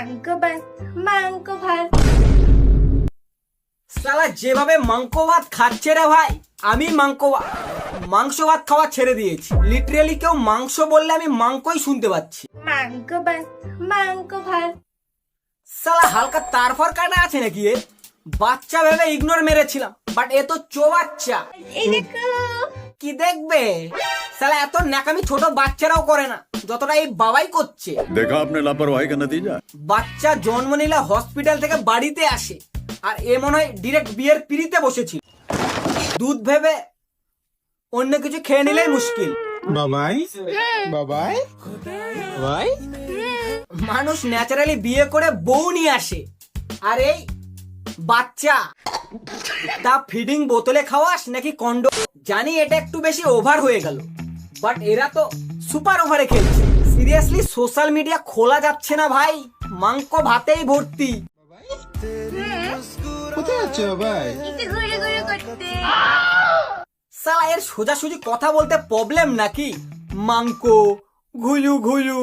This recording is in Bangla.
মাংকো ভাত মাংকো ভাত। শালা যেভাবে মাংস ভাত খাচ্ছে রে ভাই, আমি মাংস ভাত খাওয়া ছেড়ে দিয়েছি। লিটারালি কেউ মাংস বললে আমি মাংকই শুনতে পাচ্ছি। মাংকো ভাত মাংকো ভাত। শালা হালকা তারফর কাটা আছে নাকি এ? বাচ্চা ভেবে ইগনোর মেরেছিলাম, বাট এ তো বাচ্চা। এই দেখো কি দেখবে? শালা এত ন্যাকামি ছোট বাচ্চারাও করে না যতটা এই বাবাই করছে। देखा आपने लापरवाही का नतीजा। বাচ্চা জন্ম নিলে হসপিটাল থেকে বাড়িতে আসে, আর এ মনে হয় ডিরেক্ট বিয়ের পিড়িতে বসেছিল। দুধ ভেবে অন্য কিছু খেয়ে নিলেই মুশকিল। বাবাই বাবাই বাবাই। মানুষ ন্যাচারালি বিয়ে করে বউ নিয়ে আসে, আর এই বাচ্চা তা ফিডিং বোতলে খাওয়াস নাকি কন্ডো। জানি এটা একটু বেশি ওভার হয়ে গেল, বাট এরা তো সুপার ওভারে খেলছে। সিরিয়াসলি সোশ্যাল মিডিয়া খোলা যাচ্ছে না ভাই, মাংস ভাতেই ভর্তি। কোথায় যাচ্ছে বাবাই? একটু ঘুরে ঘুরে করতে। সালা এর সোজাসুজি কথা বলতে প্রবলেম নাকি? মাংকো ঘুয়ু ঘুয়ু।